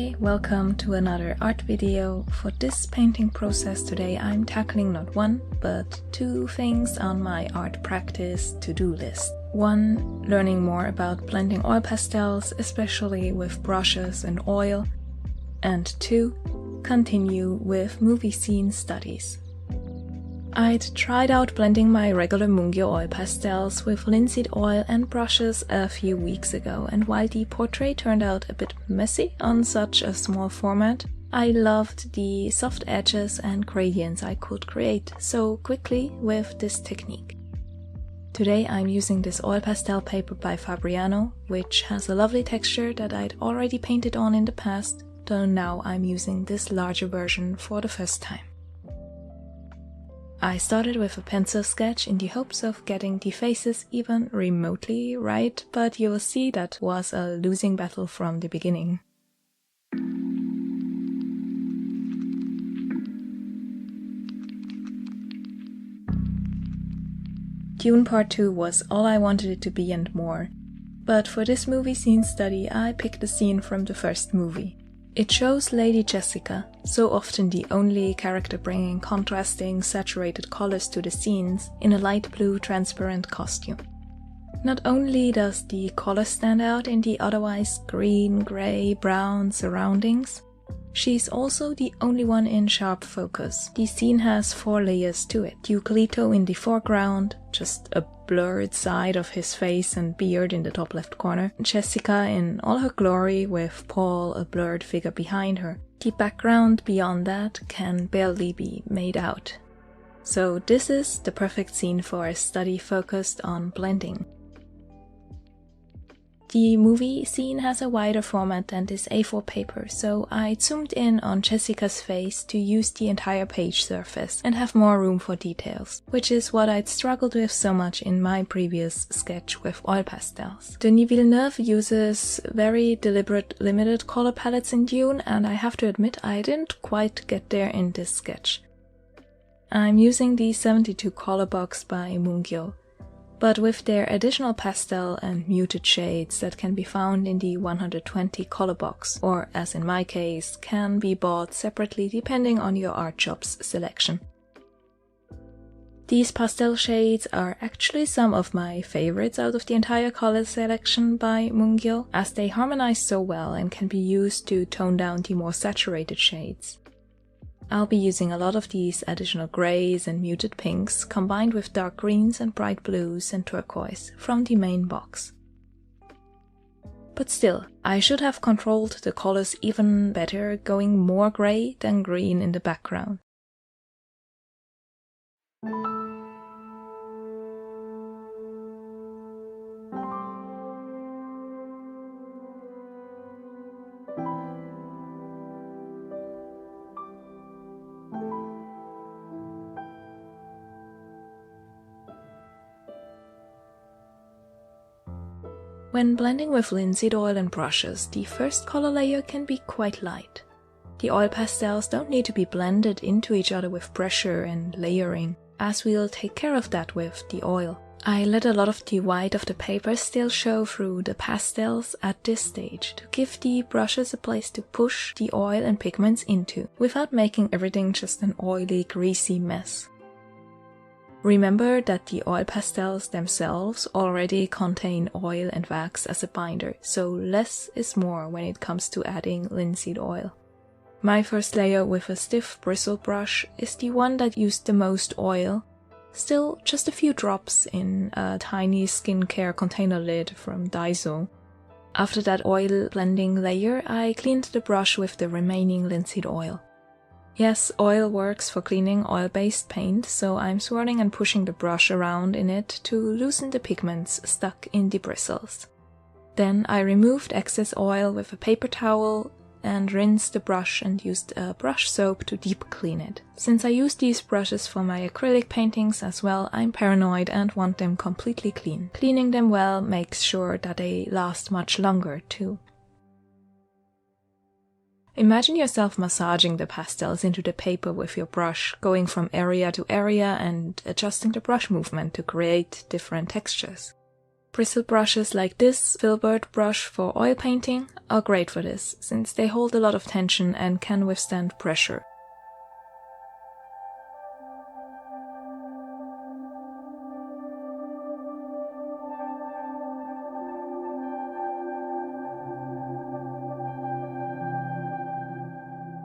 Hi, welcome to another art video. For this painting process today I'm tackling not one, but two things on my art practice to-do list. One, learning more about blending oil pastels, especially with brushes and oil. And two, continue with movie scene studies. I'd tried out blending my regular Mungyo oil pastels with linseed oil and brushes a few weeks ago, and while the portrait turned out a bit messy on such a small format, I loved the soft edges and gradients I could create so quickly with this technique. Today I'm using this oil pastel paper by Fabriano, which has a lovely texture that I'd already painted on in the past, though now I'm using this larger version for the first time. I started with a pencil sketch in the hopes of getting the faces even remotely right, but you will see that was a losing battle from the beginning. DUNE Part 2 was all I wanted it to be and more, but for this movie scene study I picked a scene from the first movie. It shows Lady Jessica, so often the only character bringing contrasting, saturated colors to the scenes, in a light blue transparent costume. Not only does the color stand out in the otherwise green, grey, brown surroundings, she's also the only one in sharp focus. The scene has 4 layers to it. Eucalypto in the foreground, just a blurred side of his face and beard in the top left corner. Jessica in all her glory with Paul, a blurred figure behind her. The background beyond that can barely be made out. So this is the perfect scene for a study focused on blending. The movie scene has a wider format than this A4 paper, so I zoomed in on Jessica's face to use the entire page surface and have more room for details, which is what I'd struggled with so much in my previous sketch with oil pastels. Denis Villeneuve uses very deliberate limited color palettes in Dune, and I have to admit I didn't quite get there in this sketch. I'm using the 72 color box by Mungyo, but with their additional pastel and muted shades that can be found in the 120 color box, or as in my case, can be bought separately depending on your art shop's selection. These pastel shades are actually some of my favorites out of the entire color selection by Mungyo, as they harmonize so well and can be used to tone down the more saturated shades. I'll be using a lot of these additional greys and muted pinks combined with dark greens and bright blues and turquoise from the main box. But still, I should have controlled the colors even better, going more grey than green in the background. When blending with linseed oil and brushes, the first color layer can be quite light. The oil pastels don't need to be blended into each other with pressure and layering, as we'll take care of that with the oil. I let a lot of the white of the paper still show through the pastels at this stage to give the brushes a place to push the oil and pigments into, without making everything just an oily, greasy mess. Remember that the oil pastels themselves already contain oil and wax as a binder, so less is more when it comes to adding linseed oil. My first layer with a stiff bristle brush is the one that used the most oil, still just a few drops in a tiny skincare container lid from Daiso. After that oil blending layer, I cleaned the brush with the remaining linseed oil. Yes, oil works for cleaning oil-based paint, so I'm swirling and pushing the brush around in it to loosen the pigments stuck in the bristles. Then I removed excess oil with a paper towel and rinsed the brush and used a brush soap to deep clean it. Since I use these brushes for my acrylic paintings as well, I'm paranoid and want them completely clean. Cleaning them well makes sure that they last much longer too. Imagine yourself massaging the pastels into the paper with your brush, going from area to area and adjusting the brush movement to create different textures. Bristle brushes like this filbert brush for oil painting are great for this, since they hold a lot of tension and can withstand pressure.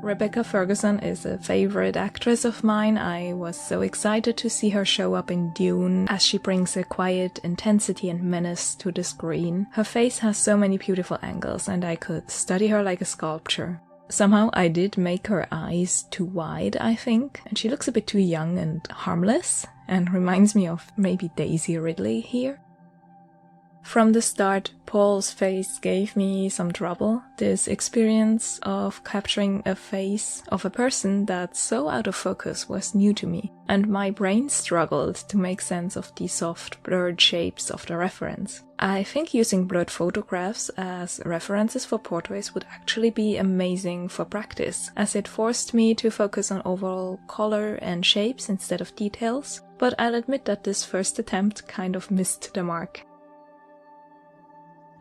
Rebecca Ferguson is a favorite actress of mine. I was so excited to see her show up in Dune, as she brings a quiet intensity and menace to the screen. Her face has so many beautiful angles, and I could study her like a sculpture. Somehow I did make her eyes too wide, I think, and she looks a bit too young and harmless, and reminds me of maybe Daisy Ridley here. From the start, Paul's face gave me some trouble. This experience of capturing a face of a person that's so out of focus was new to me, and my brain struggled to make sense of the soft, blurred shapes of the reference. I think using blurred photographs as references for portraits would actually be amazing for practice, as it forced me to focus on overall color and shapes instead of details, but I'll admit that this first attempt kind of missed the mark.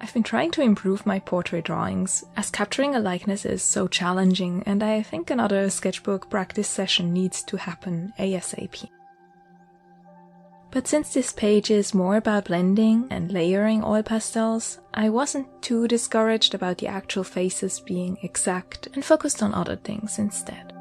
I've been trying to improve my portrait drawings, as capturing a likeness is so challenging, and I think another sketchbook practice session needs to happen ASAP. But since this page is more about blending and layering oil pastels, I wasn't too discouraged about the actual faces being exact and focused on other things instead.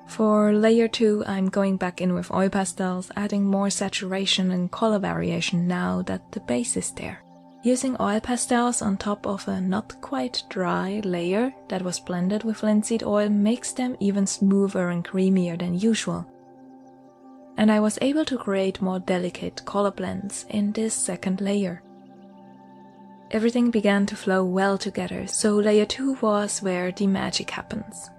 For layer 2, I'm going back in with oil pastels, adding more saturation and color variation now that the base is there. Using oil pastels on top of a not quite dry layer that was blended with linseed oil makes them even smoother and creamier than usual. And I was able to create more delicate color blends in this second layer. Everything began to flow well together, so layer 2 was where the magic happens.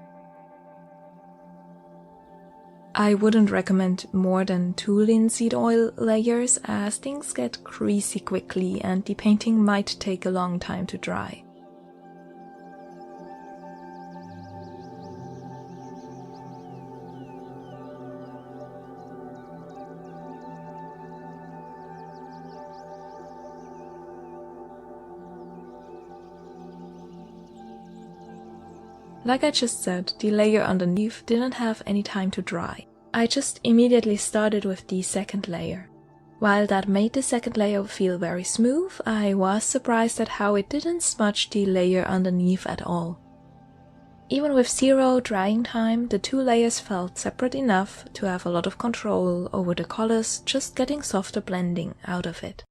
I wouldn't recommend more than 2 linseed oil layers, as things get greasy quickly and the painting might take a long time to dry. Like I just said, the layer underneath didn't have any time to dry. I just immediately started with the second layer. While that made the second layer feel very smooth, I was surprised at how it didn't smudge the layer underneath at all. Even with 0 drying time, the 2 layers felt separate enough to have a lot of control over the colors, just getting softer blending out of it.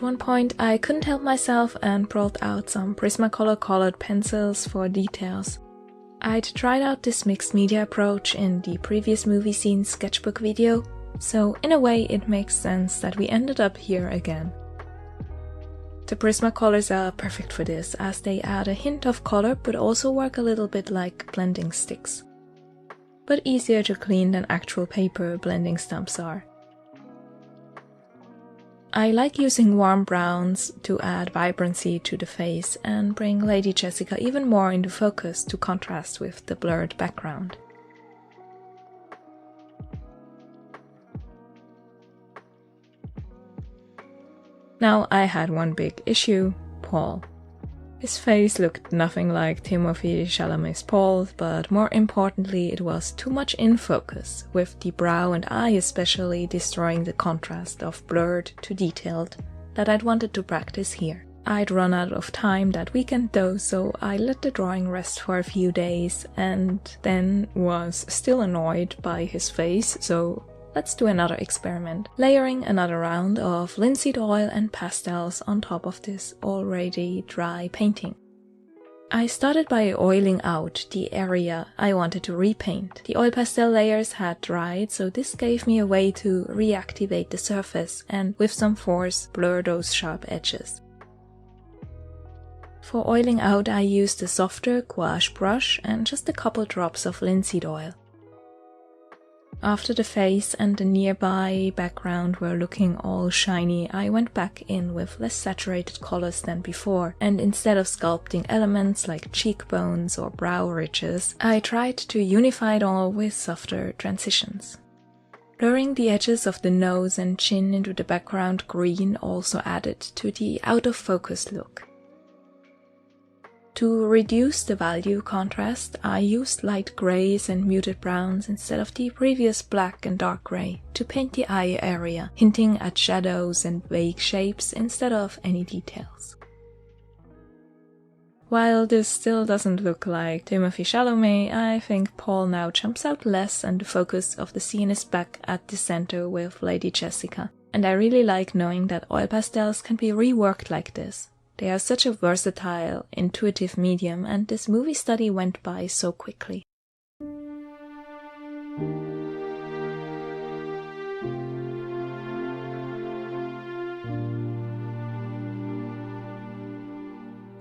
one point I couldn't help myself and brought out some Prismacolor colored pencils for details. I'd tried out this mixed media approach in the previous movie scene sketchbook video, so in a way it makes sense that we ended up here again. The Prismacolors are perfect for this, as they add a hint of color but also work a little bit like blending sticks. But easier to clean than actual paper blending stumps are. I like using warm browns to add vibrancy to the face and bring Lady Jessica even more into focus to contrast with the blurred background. Now I had one big issue: Paul. His face looked nothing like Timothée Chalamet's Paul, but more importantly it was too much in focus, with the brow and eye especially destroying the contrast of blurred to detailed that I'd wanted to practice here. I'd run out of time that weekend though, so I let the drawing rest for a few days and then was still annoyed by his face, so let's do another experiment, layering another round of linseed oil and pastels on top of this already dry painting. I started by oiling out the area I wanted to repaint. The oil pastel layers had dried, so this gave me a way to reactivate the surface and with some force blur those sharp edges. For oiling out I used a softer gouache brush and just a couple drops of linseed oil. After the face and the nearby background were looking all shiny, I went back in with less saturated colors than before, and instead of sculpting elements like cheekbones or brow ridges, I tried to unify it all with softer transitions. Blurring the edges of the nose and chin into the background green also added to the out-of-focus look. To reduce the value contrast, I used light grays and muted browns instead of the previous black and dark gray to paint the eye area, hinting at shadows and vague shapes instead of any details. While this still doesn't look like Timothée Chalamet, I think Paul now jumps out less and the focus of the scene is back at the center with Lady Jessica. And I really like knowing that oil pastels can be reworked like this. They are such a versatile, intuitive medium, and this movie study went by so quickly.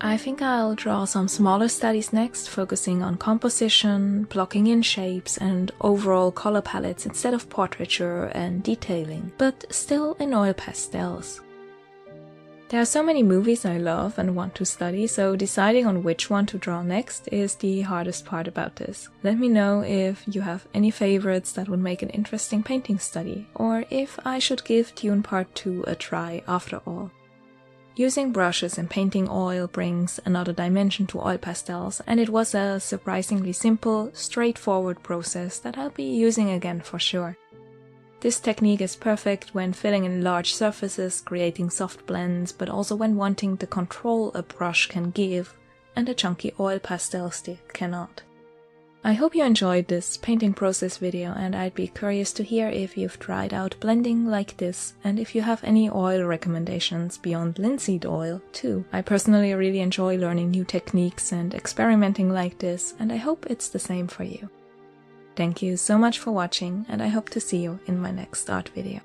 I think I'll draw some smaller studies next, focusing on composition, blocking in shapes, and overall color palettes instead of portraiture and detailing, but still in oil pastels. There are so many movies I love and want to study, so deciding on which one to draw next is the hardest part about this. Let me know if you have any favorites that would make an interesting painting study, or if I should give DUNE Part 2 a try after all. Using brushes and painting oil brings another dimension to oil pastels, and it was a surprisingly simple, straightforward process that I'll be using again for sure. This technique is perfect when filling in large surfaces, creating soft blends, but also when wanting the control a brush can give and a chunky oil pastel stick cannot. I hope you enjoyed this painting process video, and I'd be curious to hear if you've tried out blending like this and if you have any oil recommendations beyond linseed oil too. I personally really enjoy learning new techniques and experimenting like this, and I hope it's the same for you. Thank you so much for watching, and I hope to see you in my next art video.